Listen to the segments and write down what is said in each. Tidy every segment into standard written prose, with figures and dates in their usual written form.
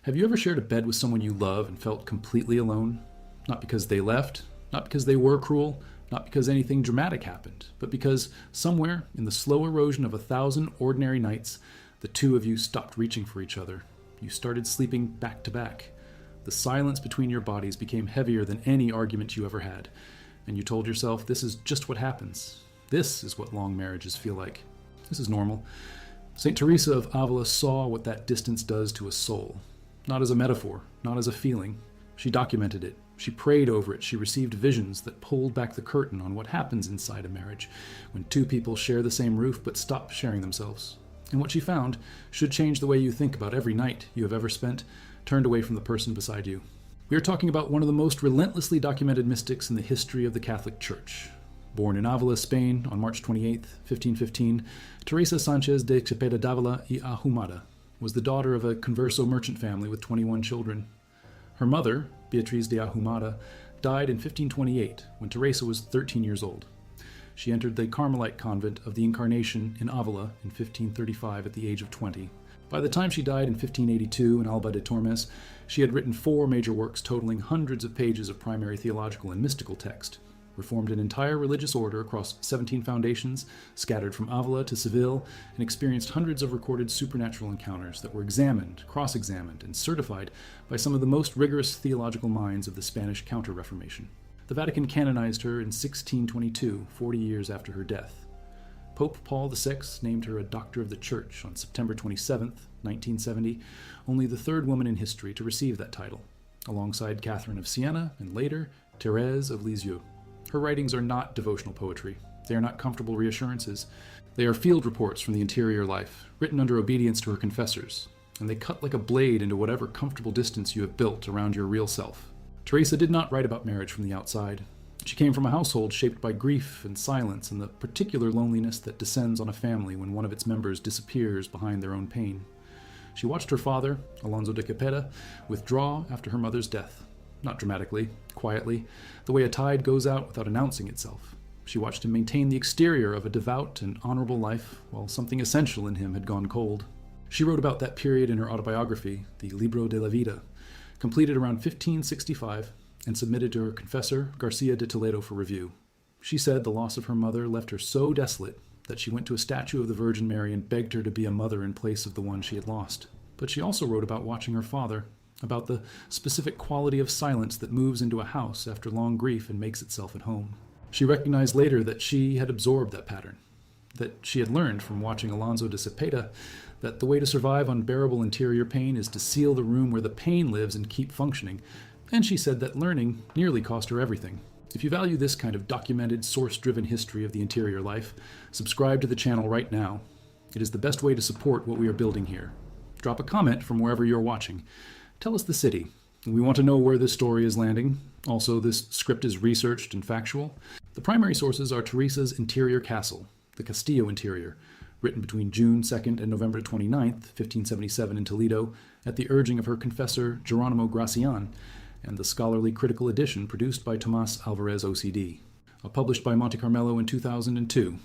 Have you ever shared a bed with someone you love and felt completely alone? Not because they left, not because they were cruel, not because anything dramatic happened, but because somewhere in the slow erosion of 1,000 ordinary nights, the two of you stopped reaching for each other. You started sleeping back to back. The silence between your bodies became heavier than any argument you ever had, and you told yourself, this is just what happens. This is what long marriages feel like. This is normal. Saint Teresa of Avila saw what that distance does to a soul. Not as a metaphor, not as a feeling. She documented it. She prayed over it. She received visions that pulled back the curtain on what happens inside a marriage when two people share the same roof but stop sharing themselves. And what she found should change the way you think about every night you have ever spent turned away from the person beside you. We are talking about one of the most relentlessly documented mystics in the history of the Catholic Church. Born in Avila, Spain on March 28, 1515, Teresa Sanchez de Cepeda d'Avila y Ahumada was the daughter of a converso merchant family with 21 children. Her mother, Beatriz de Ahumada, died in 1528 when Teresa was 13 years old. She entered the Carmelite convent of the Incarnation in Avila in 1535 at the age of 20. By the time she died in 1582 in Alba de Tormes, she had written 4 major works totaling hundreds of pages of primary theological and mystical text, reformed an entire religious order across 17 foundations, scattered from Avila to Seville, and experienced hundreds of recorded supernatural encounters that were examined, cross-examined, and certified by some of the most rigorous theological minds of the Spanish Counter-Reformation. The Vatican canonized her in 1622, 40 years after her death. Pope Paul VI named her a Doctor of the Church on September 27, 1970, only the third woman in history to receive that title, alongside Catherine of Siena and later Thérèse of Lisieux. Her writings are not devotional poetry. They are not comfortable reassurances. They are field reports from the interior life, written under obedience to her confessors, and they cut like a blade into whatever comfortable distance you have built around your real self. Teresa did not write about marriage from the outside. She came from a household shaped by grief and silence and the particular loneliness that descends on a family when one of its members disappears behind their own pain. She watched her father, Alonso de Cepeda, withdraw after her mother's death. Not dramatically, quietly, the way a tide goes out without announcing itself. She watched him maintain the exterior of a devout and honorable life while something essential in him had gone cold. She wrote about that period in her autobiography, the Libro de la Vida, completed around 1565 and submitted to her confessor, Garcia de Toledo, for review. She said the loss of her mother left her so desolate that she went to a statue of the Virgin Mary and begged her to be a mother in place of the one she had lost. But she also wrote about watching her father, about the specific quality of silence that moves into a house after long grief and makes itself at home. She recognized later that she had absorbed that pattern, that she had learned from watching Alonso de Cepeda that the way to survive unbearable interior pain is to seal the room where the pain lives and keep functioning. And she said that learning nearly cost her everything. If you value this kind of documented, source-driven history of the interior life, subscribe to the channel right now. It is the best way to support what we are building here. Drop a comment from wherever you're watching. Tell us the city. We want to know where this story is landing. Also, this script is researched and factual. The primary sources are Teresa's interior castle, the Castillo interior, written between June 2nd and November 29th, 1577 in Toledo, at the urging of her confessor Geronimo Gracian, and the scholarly critical edition produced by Tomás Alvarez OCD, published by Monte Carmelo in 2002,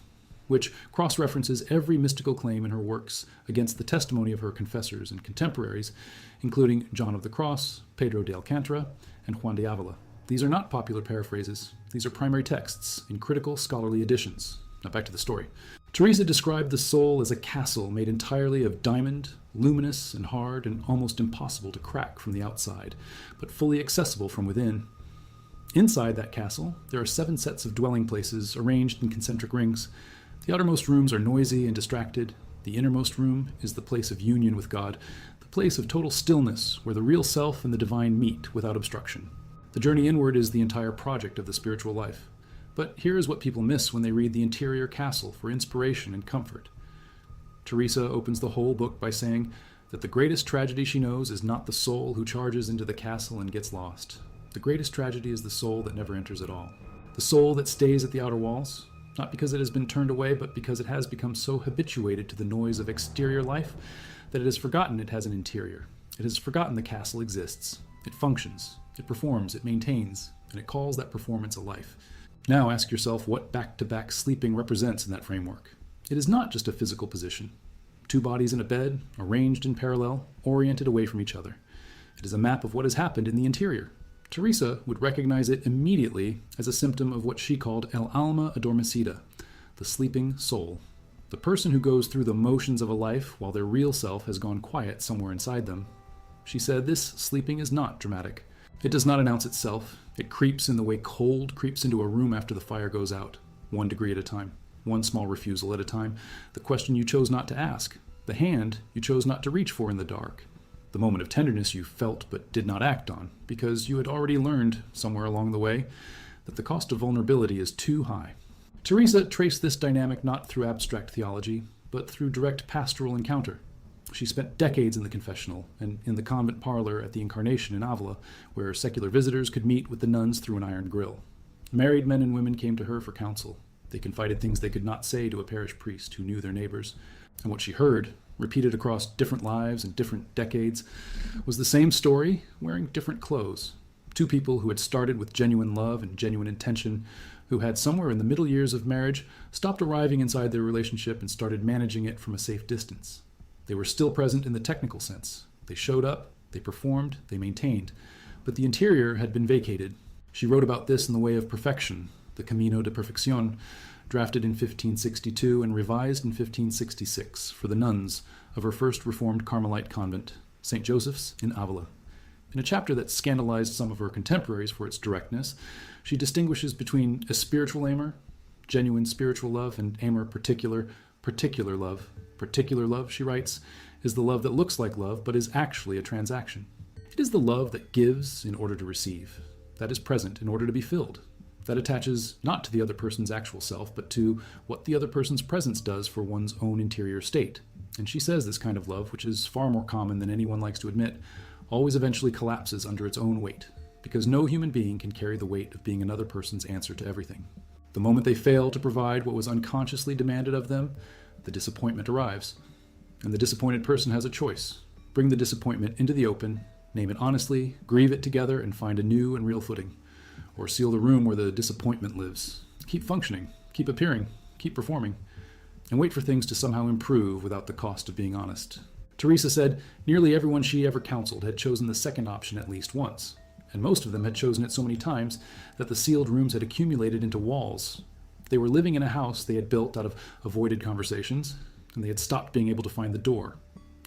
which cross-references every mystical claim in her works against the testimony of her confessors and contemporaries, including John of the Cross, Pedro de Alcántara, and Juan de Avila. These are not popular paraphrases. These are primary texts in critical scholarly editions. Now back to the story. Teresa described the soul as a castle made entirely of diamond, luminous and hard and almost impossible to crack from the outside, but fully accessible from within. Inside that castle, there are 7 sets of dwelling places arranged in concentric rings. The outermost rooms are noisy and distracted. The innermost room is the place of union with God, the place of total stillness where the real self and the divine meet without obstruction. The journey inward is the entire project of the spiritual life. But here is what people miss when they read the interior castle for inspiration and comfort. Teresa opens the whole book by saying that the greatest tragedy she knows is not the soul who charges into the castle and gets lost. The greatest tragedy is the soul that never enters at all. The soul that stays at the outer walls, not because it has been turned away, but because it has become so habituated to the noise of exterior life that it has forgotten it has an interior. It has forgotten the castle exists. It functions, it performs, it maintains, and it calls that performance a life. Now ask yourself what back-to-back sleeping represents in that framework. It is not just a physical position. 2 bodies in a bed, arranged in parallel, oriented away from each other. It is a map of what has happened in the interior. Teresa would recognize it immediately as a symptom of what she called el alma adormecida, the sleeping soul. The person who goes through the motions of a life while their real self has gone quiet somewhere inside them. She said this sleeping is not dramatic. It does not announce itself. It creeps in the way cold creeps into a room after the fire goes out, 1 degree at a time, one small refusal at a time, the question you chose not to ask, the hand you chose not to reach for in the dark, the moment of tenderness you felt but did not act on, because you had already learned, somewhere along the way, that the cost of vulnerability is too high. Teresa traced this dynamic not through abstract theology, but through direct pastoral encounter. She spent decades in the confessional and in the convent parlor at the Incarnation in Avila, where secular visitors could meet with the nuns through an iron grill. Married men and women came to her for counsel. They confided things they could not say to a parish priest who knew their neighbors. And what she heard, repeated across different lives and different decades, was the same story, wearing different clothes. 2 people who had started with genuine love and genuine intention, who had somewhere in the middle years of marriage stopped arriving inside their relationship and started managing it from a safe distance. They were still present in the technical sense. They showed up, they performed, they maintained. But the interior had been vacated. She wrote about this in The Way of Perfection, the Camino de Perfección, drafted in 1562 and revised in 1566 for the nuns of her first Reformed Carmelite convent, St. Joseph's in Avila. In a chapter that scandalized some of her contemporaries for its directness, she distinguishes between a spiritual amor, genuine spiritual love, and amor particular love. Particular love, she writes, is the love that looks like love but is actually a transaction. It is the love that gives in order to receive, that is present in order to be filled, that attaches not to the other person's actual self, but to what the other person's presence does for one's own interior state. And she says this kind of love, which is far more common than anyone likes to admit, always eventually collapses under its own weight, because no human being can carry the weight of being another person's answer to everything. The moment they fail to provide what was unconsciously demanded of them, the disappointment arrives. And the disappointed person has a choice. Bring the disappointment into the open, name it honestly, grieve it together, and find a new and real footing. Or seal the room where the disappointment lives. Keep functioning, keep appearing, keep performing, and wait for things to somehow improve without the cost of being honest. Teresa said nearly everyone she ever counseled had chosen the second option at least once, and most of them had chosen it so many times that the sealed rooms had accumulated into walls. They were living in a house they had built out of avoided conversations, and they had stopped being able to find the door.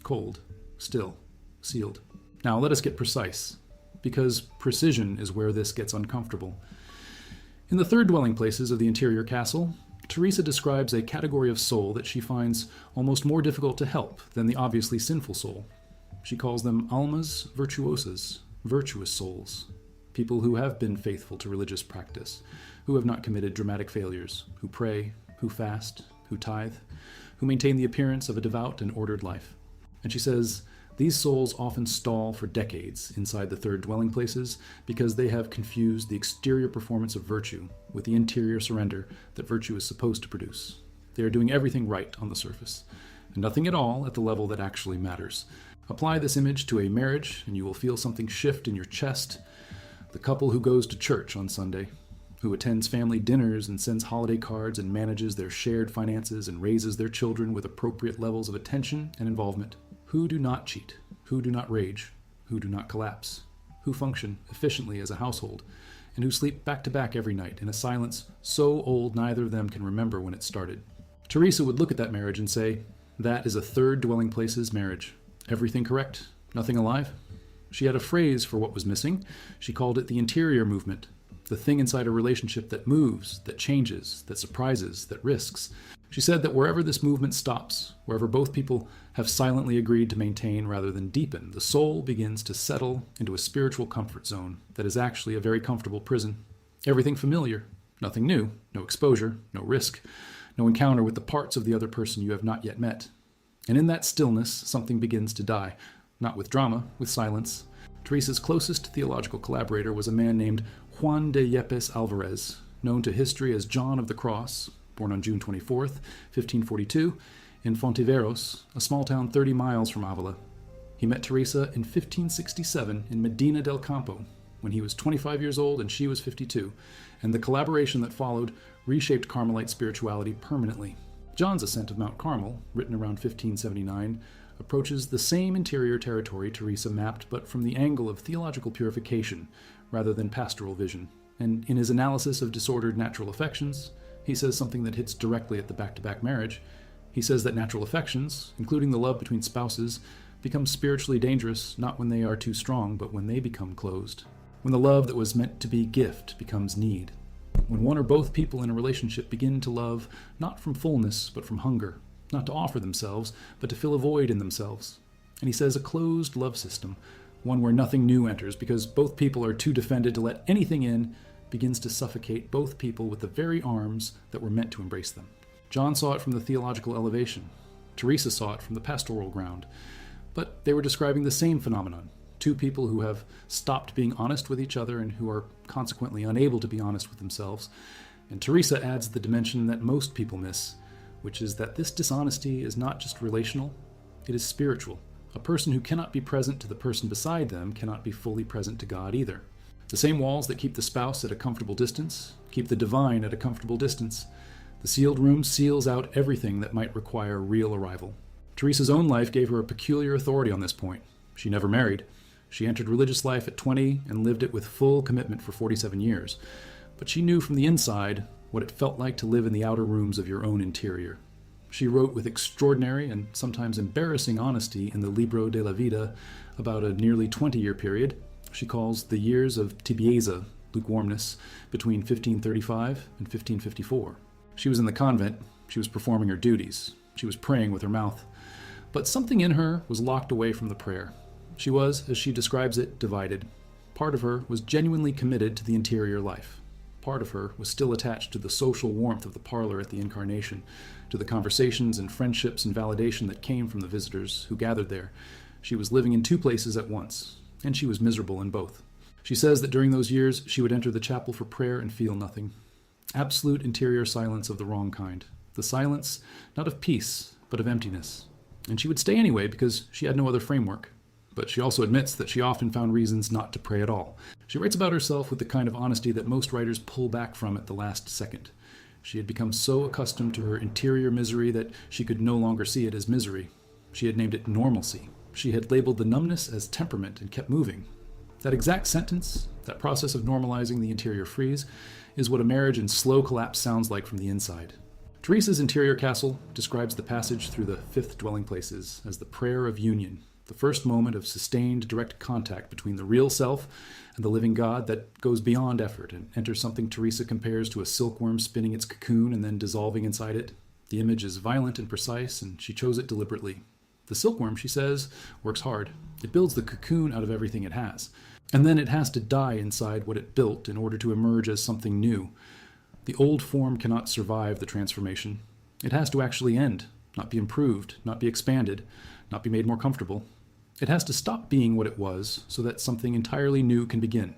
Cold, still, sealed. Now let us get precise, because precision is where this gets uncomfortable. In the 3rd dwelling places of the interior castle, Teresa describes a category of soul that she finds almost more difficult to help than the obviously sinful soul. She calls them almas virtuosas, virtuous souls, people who have been faithful to religious practice, who have not committed dramatic failures, who pray, who fast, who tithe, who maintain the appearance of a devout and ordered life. And she says, these souls often stall for decades inside the 3rd dwelling places because they have confused the exterior performance of virtue with the interior surrender that virtue is supposed to produce. They are doing everything right on the surface, and nothing at all at the level that actually matters. Apply this image to a marriage, and you will feel something shift in your chest. The couple who goes to church on Sunday, who attends family dinners and sends holiday cards and manages their shared finances and raises their children with appropriate levels of attention and involvement, who do not cheat, who do not rage, who do not collapse, who function efficiently as a household, and who sleep back to back every night in a silence so old neither of them can remember when it started. Teresa would look at that marriage and say, that is a 3rd dwelling places marriage. Everything correct? Nothing alive? She had a phrase for what was missing. She called it the interior movement, the thing inside a relationship that moves, that changes, that surprises, that risks. She said that wherever this movement stops, wherever both people have silently agreed to maintain rather than deepen, the soul begins to settle into a spiritual comfort zone that is actually a very comfortable prison. Everything familiar, nothing new, no exposure, no risk, no encounter with the parts of the other person you have not yet met. And in that stillness, something begins to die, not with drama, with silence. Teresa's closest theological collaborator was a man named Juan de Yepes Alvarez, known to history as John of the Cross, born on June 24th, 1542, in Fontiveros, a small town 30 miles from Avila. He met Teresa in 1567 in Medina del Campo, when he was 25 years old and she was 52, and the collaboration that followed reshaped Carmelite spirituality permanently. John's ascent of Mount Carmel, written around 1579, approaches the same interior territory Teresa mapped, but from the angle of theological purification rather than pastoral vision. And in his analysis of disordered natural affections, he says something that hits directly at the back-to-back marriage. He says that natural affections, including the love between spouses, become spiritually dangerous not when they are too strong, but when they become closed. When the love that was meant to be gift becomes need. When one or both people in a relationship begin to love not from fullness, but from hunger, not to offer themselves, but to fill a void in themselves. And he says a closed love system, one where nothing new enters because both people are too defended to let anything in, begins to suffocate both people with the very arms that were meant to embrace them. John saw it from the theological elevation. Teresa saw it from the pastoral ground. But they were describing the same phenomenon. Two people who have stopped being honest with each other and who are consequently unable to be honest with themselves. And Teresa adds the dimension that most people miss, which is that this dishonesty is not just relational, it is spiritual. A person who cannot be present to the person beside them cannot be fully present to God either. The same walls that keep the spouse at a comfortable distance keep the divine at a comfortable distance. The sealed room seals out everything that might require real arrival. Teresa's own life gave her a peculiar authority on this point. She never married. She entered religious life at 20 and lived it with full commitment for 47 years. But she knew from the inside what it felt like to live in the outer rooms of your own interior. She wrote with extraordinary and sometimes embarrassing honesty in the Libro de la Vida about a nearly 20-year period she calls the years of tibieza, lukewarmness, between 1535 and 1554. She was in the convent. She was performing her duties. She was praying with her mouth. But something in her was locked away from the prayer. She was, as she describes it, divided. Part of her was genuinely committed to the interior life. Part of her was still attached to the social warmth of the parlor at the Incarnation, to the conversations and friendships and validation that came from the visitors who gathered there. She was living in two places at once, and she was miserable in both. She says that during those years she would enter the chapel for prayer and feel nothing. Absolute interior silence of the wrong kind. The silence not of peace, but of emptiness. And she would stay anyway because she had no other framework. But she also admits that she often found reasons not to pray at all. She writes about herself with the kind of honesty that most writers pull back from at the last second. She had become so accustomed to her interior misery that she could no longer see it as misery. She had named it normalcy. She had labeled the numbness as temperament and kept moving. That exact sentence, that process of normalizing the interior freeze, is what a marriage in slow collapse sounds like from the inside. Teresa's interior castle describes the passage through the fifth dwelling places as the prayer of union, the first moment of sustained direct contact between the real self and the living God that goes beyond effort and enters something Teresa compares to a silkworm spinning its cocoon and then dissolving inside it. The image is violent and precise, and she chose it deliberately. The silkworm, she says, works hard. It builds the cocoon out of everything it has. And then it has to die inside what it built in order to emerge as something new. The old form cannot survive the transformation. It has to actually end, not be improved, not be expanded, not be made more comfortable. It has to stop being what it was so that something entirely new can begin.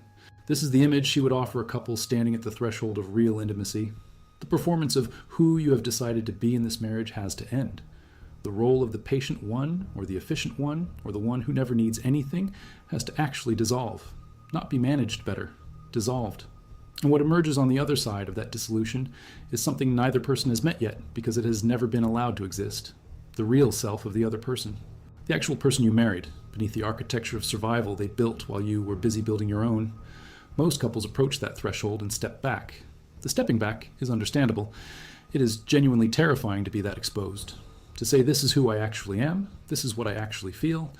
This is the image she would offer a couple standing at the threshold of real intimacy. The performance of who you have decided to be in this marriage has to end. The role of the patient one, or the efficient one, or the one who never needs anything, has to actually dissolve. Not be managed better. Dissolved. And what emerges on the other side of that dissolution is something neither person has met yet, because it has never been allowed to exist. The real self of the other person. The actual person you married, beneath the architecture of survival they built while you were busy building your own. Most couples approach that threshold and step back. The stepping back is understandable. It is genuinely terrifying to be that exposed. To say, this is who I actually am, this is what I actually feel,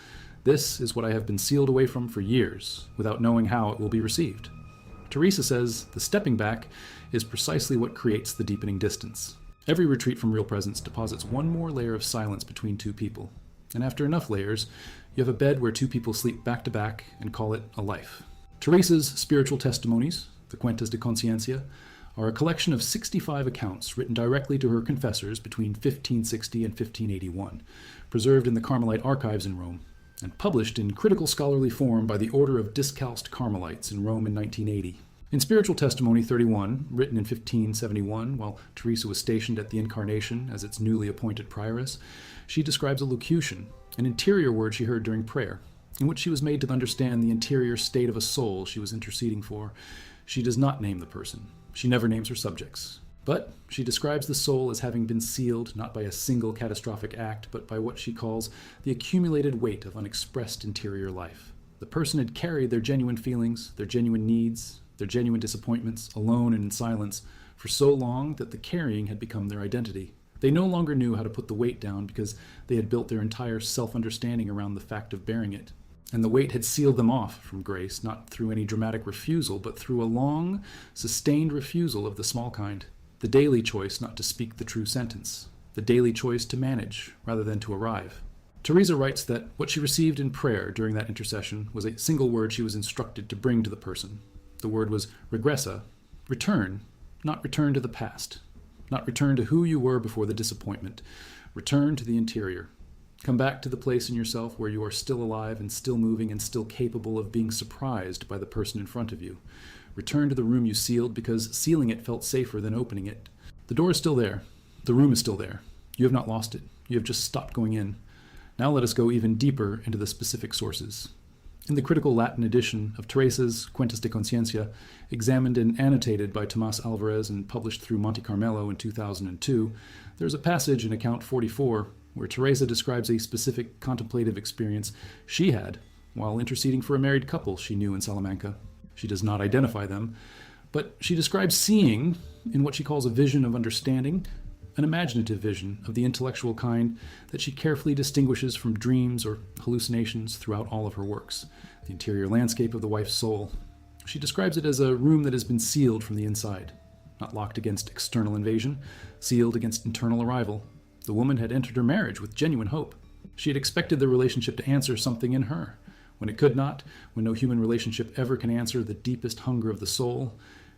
this is what I have been sealed away from for years, without knowing how it will be received. Teresa says the stepping back is precisely what creates the deepening distance. Every retreat from real presence deposits one more layer of silence between two people. And after enough layers, you have a bed where two people sleep back to back and call it a life. Teresa's spiritual testimonies, the Cuentas de Conciencia, are a collection of 65 accounts written directly to her confessors between 1560 and 1581, preserved in the Carmelite archives in Rome, and published in critical scholarly form by the Order of Discalced Carmelites in Rome in 1980. In Spiritual Testimony 31, written in 1571 while Teresa was stationed at the Incarnation as its newly appointed prioress, she describes a locution, an interior word she heard during prayer, in which she was made to understand the interior state of a soul she was interceding for. She does not name the person. She never names her subjects. But she describes the soul as having been sealed not by a single catastrophic act, but by what she calls the accumulated weight of unexpressed interior life. The person had carried their genuine feelings, their genuine needs, their genuine disappointments, alone and in silence, for so long that the carrying had become their identity. They no longer knew how to put the weight down because they had built their entire self-understanding around the fact of bearing it. And the weight had sealed them off from grace, not through any dramatic refusal, but through a long, sustained refusal of the small kind. The daily choice not to speak the true sentence. The daily choice to manage rather than to arrive. Teresa writes that what she received in prayer during that intercession was a single word she was instructed to bring to the person. The word was regressa, return, not return to the past, not return to who you were before the disappointment. Return to the interior. Come back to the place in yourself where you are still alive and still moving and still capable of being surprised by the person in front of you. Return to the room you sealed because sealing it felt safer than opening it. The door is still there. The room is still there. You have not lost it. You have just stopped going in. Now let us go even deeper into the specific sources. In the critical Latin edition of Teresa's Cuentas de Conciencia, examined and annotated by Tomás Alvarez and published through Monte Carmelo in 2002, there's a passage in account 44 where Teresa describes a specific contemplative experience she had while interceding for a married couple she knew in Salamanca. She does not identify them, but she describes seeing, in what she calls a vision of understanding, an imaginative vision of the intellectual kind that she carefully distinguishes from dreams or hallucinations throughout all of her works, the interior landscape of the wife's soul. She describes it as a room that has been sealed from the inside, not locked against external invasion, sealed against internal arrival. The woman had entered her marriage with genuine hope. She had expected the relationship to answer something in her. When it could not, when no human relationship ever can answer the deepest hunger of the soul,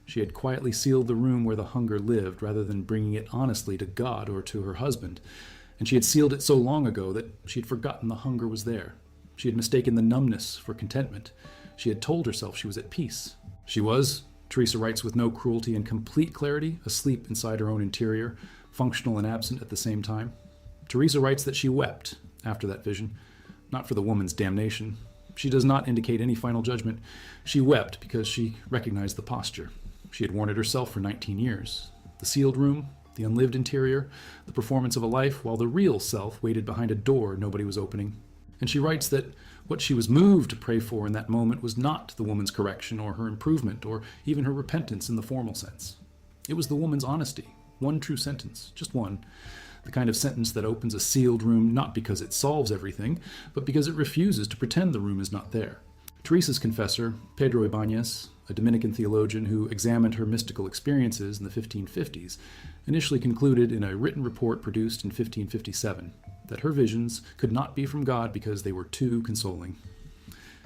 she had quietly sealed the room where the hunger lived rather than bringing it honestly to God or to her husband. And she had sealed it so long ago that she had forgotten the hunger was there. She had mistaken the numbness for contentment. She had told herself she was at peace. She was, Teresa writes with no cruelty and complete clarity, asleep inside her own interior, functional and absent at the same time. Teresa writes that she wept after that vision, not for the woman's damnation. She does not indicate any final judgment. She wept because she recognized the posture. She had worn it herself for 19 years. The sealed room, the unlived interior, the performance of a life, while the real self waited behind a door nobody was opening. And she writes that what she was moved to pray for in that moment was not the woman's correction or her improvement or even her repentance in the formal sense. It was the woman's honesty, one true sentence, just one, the kind of sentence that opens a sealed room not because it solves everything, but because it refuses to pretend the room is not there. Teresa's confessor, Pedro Ibáñez, a Dominican theologian who examined her mystical experiences in the 1550s, initially concluded in a written report produced in 1557 that her visions could not be from God because they were too consoling.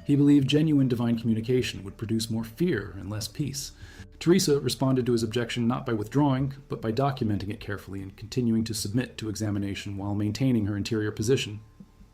He believed genuine divine communication would produce more fear and less peace. Teresa responded to his objection not by withdrawing, but by documenting it carefully and continuing to submit to examination while maintaining her interior position.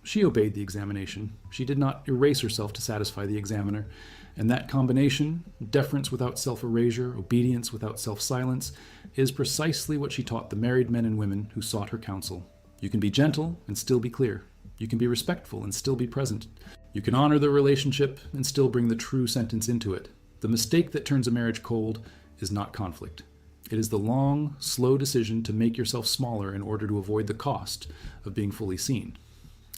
She obeyed the examination. She did not erase herself to satisfy the examiner. And that combination, deference without self-erasure, obedience without self-silence, is precisely what she taught the married men and women who sought her counsel. You can be gentle and still be clear. You can be respectful and still be present. You can honor the relationship and still bring the true sentence into it. The mistake that turns a marriage cold is not conflict. It is the long, slow decision to make yourself smaller in order to avoid the cost of being fully seen.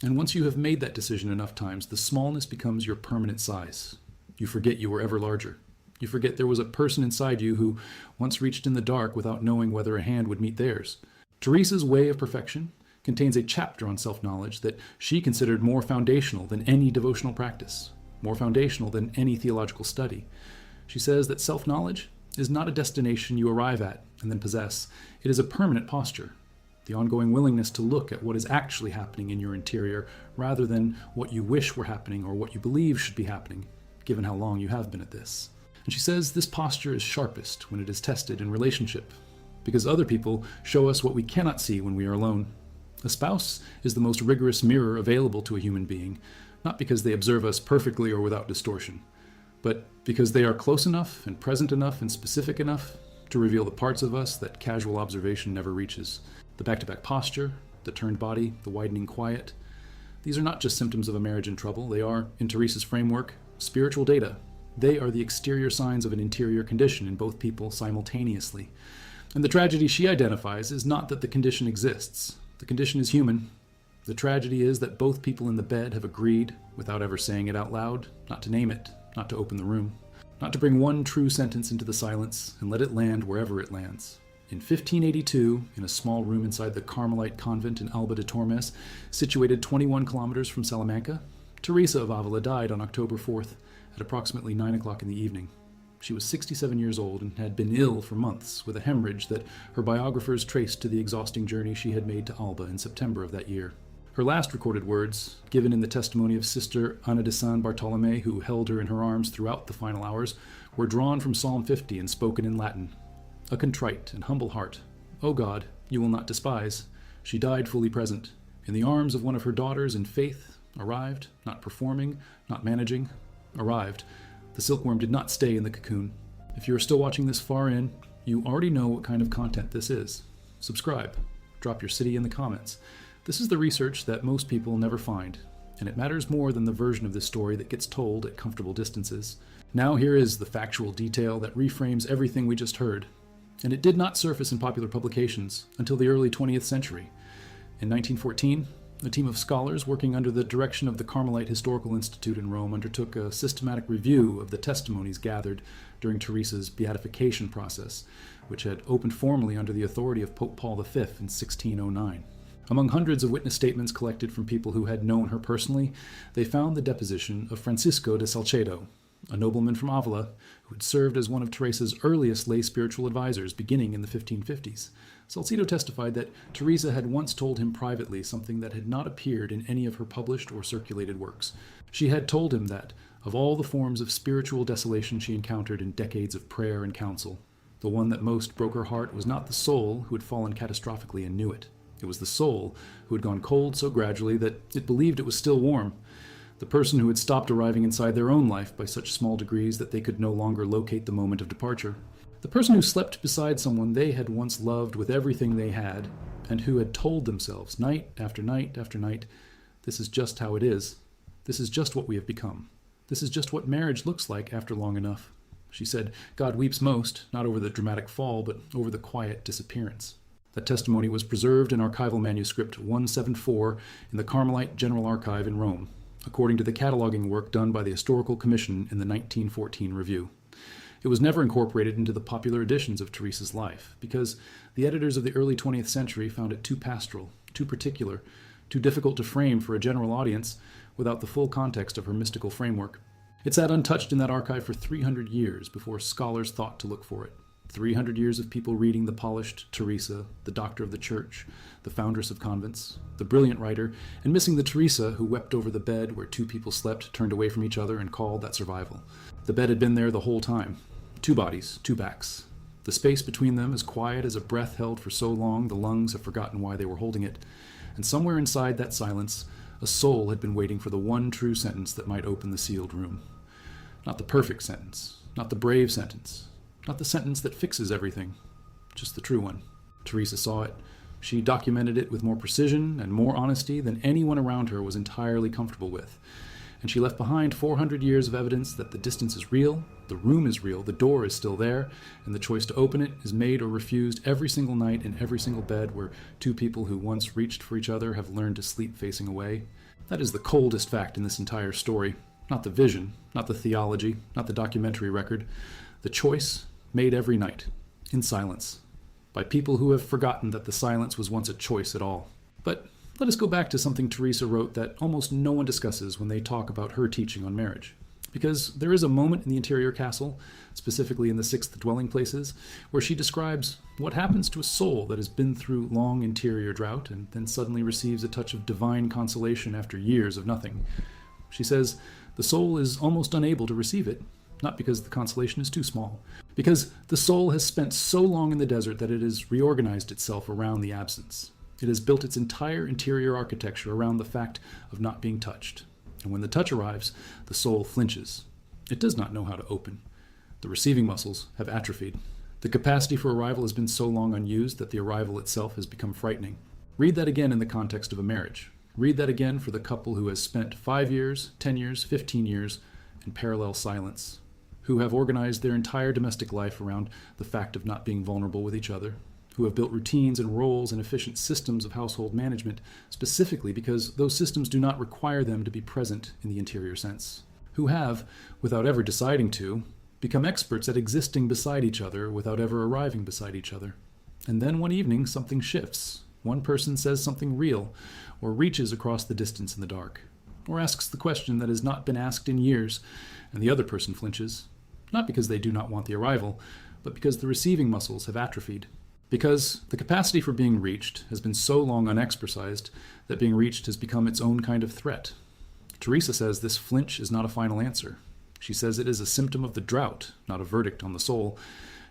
And once you have made that decision enough times, the smallness becomes your permanent size. You forget you were ever larger. You forget there was a person inside you who once reached in the dark without knowing whether a hand would meet theirs. Teresa's way of perfection contains a chapter on self-knowledge that she considered more foundational than any devotional practice, more foundational than any theological study. She says that self-knowledge is not a destination you arrive at and then possess. It is a permanent posture, the ongoing willingness to look at what is actually happening in your interior rather than what you wish were happening or what you believe should be happening, given how long you have been at this. And she says this posture is sharpest when it is tested in relationship, because other people show us what we cannot see when we are alone. A spouse is the most rigorous mirror available to a human being, not because they observe us perfectly or without distortion, but because they are close enough and present enough and specific enough to reveal the parts of us that casual observation never reaches. The back-to-back posture, the turned body, the widening quiet. These are not just symptoms of a marriage in trouble. They are, in Teresa's framework, spiritual data. They are the exterior signs of an interior condition in both people simultaneously. And the tragedy she identifies is not that the condition exists. The condition is human. The tragedy is that both people in the bed have agreed, without ever saying it out loud, not to name it, not to open the room, not to bring one true sentence into the silence and let it land wherever it lands. In 1582, in a small room inside the Carmelite convent in Alba de Tormes, situated 21 kilometers from Salamanca, Teresa of Avila died on October 4th at approximately 9 o'clock in the evening. She was 67 years old and had been ill for months with a hemorrhage that her biographers traced to the exhausting journey she had made to Alba in September of that year. Her last recorded words, given in the testimony of Sister Ana de San Bartolome, who held her in her arms throughout the final hours, were drawn from Psalm 50 and spoken in Latin. A contrite and humble heart, O God, you will not despise. She died fully present, in the arms of one of her daughters in faith, arrived, not performing, not managing, arrived. The silkworm did not stay in the cocoon. If you are still watching this far in, you already know what kind of content this is. Subscribe. Drop your city in the comments. This is the research that most people never find, and it matters more than the version of this story that gets told at comfortable distances. Now here is the factual detail that reframes everything we just heard. And it did not surface in popular publications until the early 20th century. In 1914, a team of scholars working under the direction of the Carmelite Historical Institute in Rome undertook a systematic review of the testimonies gathered during Teresa's beatification process, which had opened formally under the authority of Pope Paul V in 1609. Among hundreds of witness statements collected from people who had known her personally, they found the deposition of Francisco de Salcedo, a nobleman from Avila who had served as one of Teresa's earliest lay spiritual advisors beginning in the 1550s. Salcedo testified that Teresa had once told him privately something that had not appeared in any of her published or circulated works. She had told him that, of all the forms of spiritual desolation she encountered in decades of prayer and counsel, the one that most broke her heart was not the soul who had fallen catastrophically and knew it. It was the soul who had gone cold so gradually that it believed it was still warm. The person who had stopped arriving inside their own life by such small degrees that they could no longer locate the moment of departure. The person who slept beside someone they had once loved with everything they had, and who had told themselves night after night after night, this is just how it is. This is just what we have become. This is just what marriage looks like after long enough. She said, God weeps most, not over the dramatic fall, but over the quiet disappearance. That testimony was preserved in archival manuscript 174 in the Carmelite General Archive in Rome, according to the cataloging work done by the Historical Commission in the 1914 review. It was never incorporated into the popular editions of Teresa's life, because the editors of the early 20th century found it too pastoral, too particular, too difficult to frame for a general audience without the full context of her mystical framework. It sat untouched in that archive for 300 years before scholars thought to look for it. 300 years of people reading the polished Teresa, the doctor of the church, the foundress of convents, the brilliant writer, and missing the Teresa who wept over the bed where two people slept, turned away from each other, and called that survival. The bed had been there the whole time. Two bodies, two backs. The space between them as quiet as a breath held for so long the lungs have forgotten why they were holding it. And somewhere inside that silence, a soul had been waiting for the one true sentence that might open the sealed room. Not the perfect sentence, not the brave sentence, not the sentence that fixes everything, just the true one. Teresa saw it. She documented it with more precision and more honesty than anyone around her was entirely comfortable with. And she left behind 400 years of evidence that the distance is real, the room is real, the door is still there, and the choice to open it is made or refused every single night in every single bed where two people who once reached for each other have learned to sleep facing away. That is the coldest fact in this entire story. Not the vision, not the theology, not the documentary record. The choice made every night, in silence, by people who have forgotten that the silence was once a choice at all. But let us go back to something Teresa wrote that almost no one discusses when they talk about her teaching on marriage. Because there is a moment in the interior castle, specifically in the 6th dwelling places, where she describes what happens to a soul that has been through long interior drought and then suddenly receives a touch of divine consolation after years of nothing. She says the soul is almost unable to receive it, not because the consolation is too small, because the soul has spent so long in the desert that it has reorganized itself around the absence. It has built its entire interior architecture around the fact of not being touched. And when the touch arrives, the soul flinches. It does not know how to open. The receiving muscles have atrophied. The capacity for arrival has been so long unused that the arrival itself has become frightening. Read that again in the context of a marriage. Read that again for the couple who has spent 5 years, 10 years, 15 years in parallel silence. who have organized their entire domestic life around the fact of not being vulnerable with each other, who have built routines and roles and efficient systems of household management specifically because those systems do not require them to be present in the interior sense, who have, without ever deciding to, become experts at existing beside each other without ever arriving beside each other. And then one evening something shifts. One person says something real, or reaches across the distance in the dark, or asks the question that has not been asked in years, and the other person flinches, not because they do not want the arrival, but because the receiving muscles have atrophied. Because the capacity for being reached has been so long unexercised that being reached has become its own kind of threat. Teresa says this flinch is not a final answer. She says it is a symptom of the drought, not a verdict on the soul.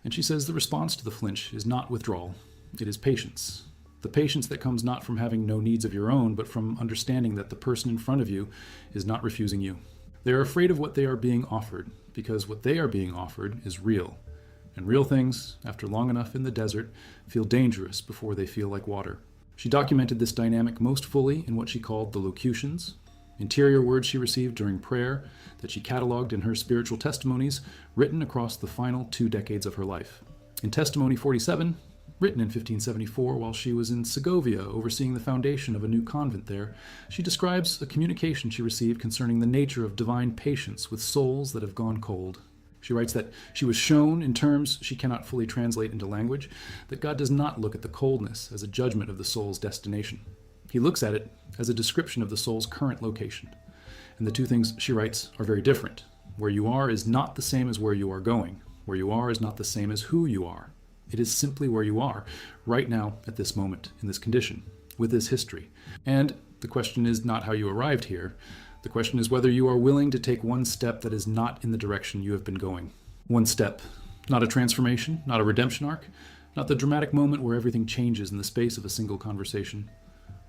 And she says the response to the flinch is not withdrawal, it is patience. The patience that comes not from having no needs of your own, but from understanding that the person in front of you is not refusing you. They are afraid of what they are being offered, because what they are being offered is real. And real things, after long enough in the desert, feel dangerous before they feel like water. She documented this dynamic most fully in what she called the locutions, interior words she received during prayer that she cataloged in her spiritual testimonies written across the final 2 decades of her life. In Testimony 47, written in 1574 while she was in Segovia overseeing the foundation of a new convent there, she describes a communication she received concerning the nature of divine patience with souls that have gone cold. She writes that she was shown, in terms she cannot fully translate into language, that God does not look at the coldness as a judgment of the soul's destination. He looks at it as a description of the soul's current location. And the two things, she writes, are very different. Where you are is not the same as where you are going. Where you are is not the same as who you are. It is simply where you are, right now, at this moment, in this condition, with this history. And the question is not how you arrived here. The question is whether you are willing to take one step that is not in the direction you have been going. One step, not a transformation, not a redemption arc, not the dramatic moment where everything changes in the space of a single conversation.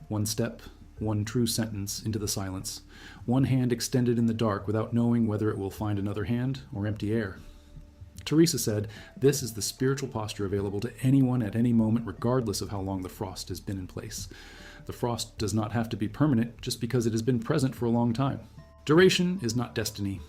One step, one true sentence into the silence, one hand extended in the dark without knowing whether it will find another hand or empty air. Teresa said, this is the spiritual posture available to anyone at any moment, regardless of how long the frost has been in place. The frost does not have to be permanent just because it has been present for a long time. Duration is not destiny.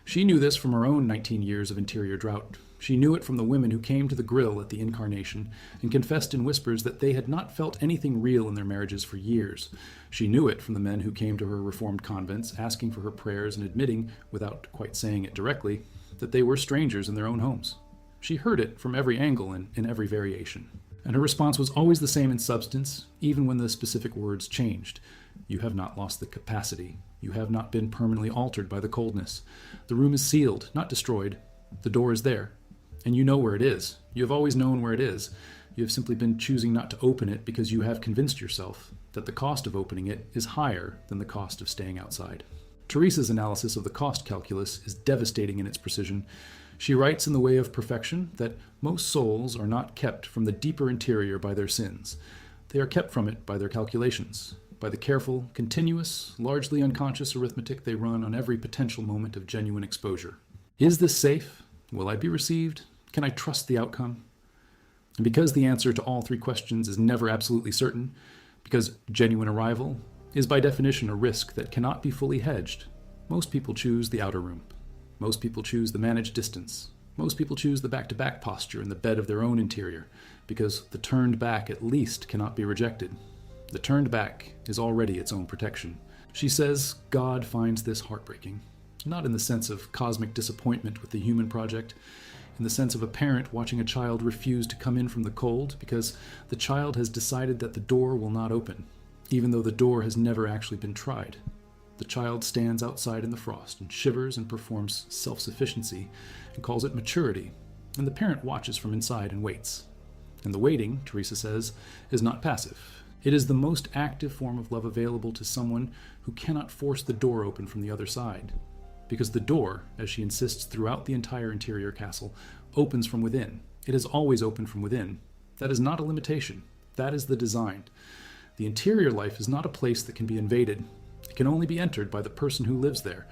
She knew this from her own 19 years of interior drought. She knew it from the women who came to the grill at the incarnation and confessed in whispers that they had not felt anything real in their marriages for years. She knew it from the men who came to her reformed convents, asking for her prayers and admitting, without quite saying it directly, that they were strangers in their own homes. She heard it from every angle and in every variation. And her response was always the same in substance, even when the specific words changed. You have not lost the capacity. You have not been permanently altered by the coldness. The room is sealed, not destroyed. The door is there. And you know where it is. You have always known where it is. You have simply been choosing not to open it because you have convinced yourself that the cost of opening it is higher than the cost of staying outside. Teresa's analysis of the cost calculus is devastating in its precision. She writes in The Way of Perfection that most souls are not kept from the deeper interior by their sins. They are kept from it by their calculations, by the careful, continuous, largely unconscious arithmetic they run on every potential moment of genuine exposure. Is this safe? Will I be received? Can I trust the outcome? And because the answer to all 3 questions is never absolutely certain, because genuine arrival is by definition a risk that cannot be fully hedged, most people choose the outer room. Most people choose the managed distance. Most people choose the back-to-back posture in the bed of their own interior, because the turned back at least cannot be rejected. The turned back is already its own protection. She says God finds this heartbreaking, not in the sense of cosmic disappointment with the human project, in the sense of a parent watching a child refuse to come in from the cold because the child has decided that the door will not open, even though the door has never actually been tried. The child stands outside in the frost and shivers and performs self-sufficiency and calls it maturity, and the parent watches from inside and waits. And the waiting, Teresa says, is not passive. It is the most active form of love available to someone who cannot force the door open from the other side. Because the door, as she insists throughout the entire interior castle, opens from within. It is always open from within. That is not a limitation. That is the design. The interior life is not a place that can be invaded. It can only be entered by the person who lives there.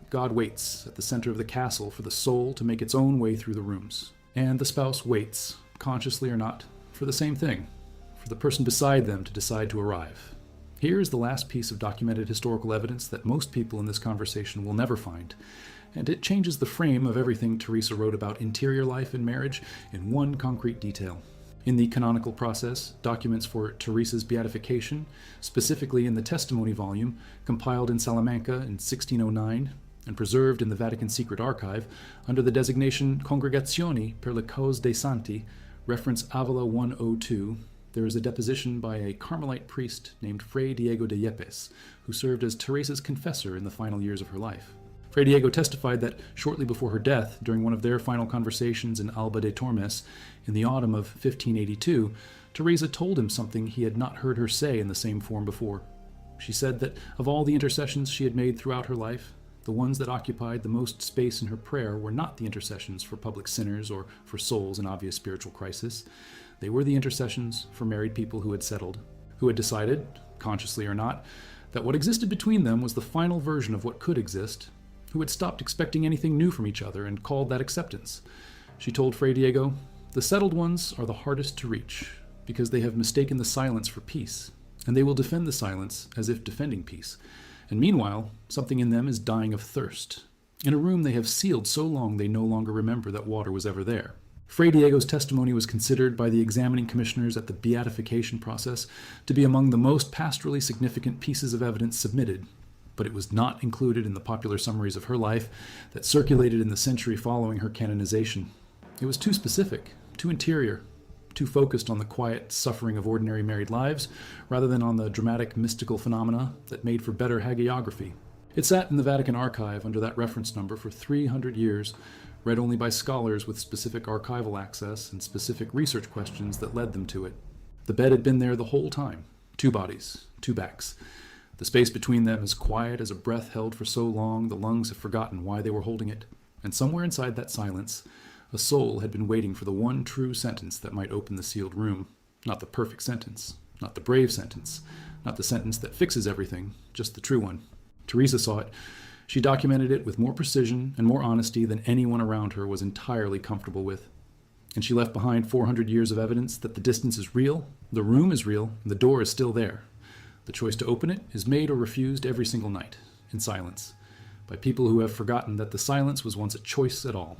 God waits at the center of the castle for the soul to make its own way through the rooms. And the spouse waits, consciously or not, for the same thing, for the person beside them to decide to arrive. Here is the last piece of documented historical evidence that most people in this conversation will never find, and it changes the frame of everything Teresa wrote about interior life and marriage in one concrete detail. In the canonical process, documents for Teresa's beatification, specifically in the testimony volume compiled in Salamanca in 1609 and preserved in the Vatican Secret Archive under the designation Congregazioni per le Cause dei Santi, reference Avila 102, there is a deposition by a Carmelite priest named Fray Diego de Yepes, who served as Teresa's confessor in the final years of her life. Fray Diego testified that shortly before her death, during one of their final conversations in Alba de Tormes in the autumn of 1582, Teresa told him something he had not heard her say in the same form before. She said that of all the intercessions she had made throughout her life, the ones that occupied the most space in her prayer were not the intercessions for public sinners or for souls in obvious spiritual crisis. They were the intercessions for married people who had settled, who had decided, consciously or not, that what existed between them was the final version of what could exist, who had stopped expecting anything new from each other and called that acceptance. She told Fray Diego, "The settled ones are the hardest to reach, because they have mistaken the silence for peace, and they will defend the silence as if defending peace. And meanwhile, something in them is dying of thirst. In a room they have sealed so long they no longer remember that water was ever there." Fray Diego's testimony was considered by the examining commissioners at the beatification process to be among the most pastorally significant pieces of evidence submitted, but it was not included in the popular summaries of her life that circulated in the century following her canonization. It was too specific, too interior, too focused on the quiet suffering of ordinary married lives, rather than on the dramatic mystical phenomena that made for better hagiography. It sat in the Vatican archive under that reference number for 300 years, read only by scholars with specific archival access and specific research questions that led them to it. The bed had been there the whole time. 2 bodies, 2 backs. The space between them as quiet as a breath held for so long the lungs have forgotten why they were holding it. And somewhere inside that silence, a soul had been waiting for the one true sentence that might open the sealed room. Not the perfect sentence, not the brave sentence, not the sentence that fixes everything, just the true one. Teresa saw it. She documented it with more precision and more honesty than anyone around her was entirely comfortable with. And she left behind 400 years of evidence that the distance is real, the room is real, and the door is still there. The choice to open it is made or refused every single night, in silence, by people who have forgotten that the silence was once a choice at all.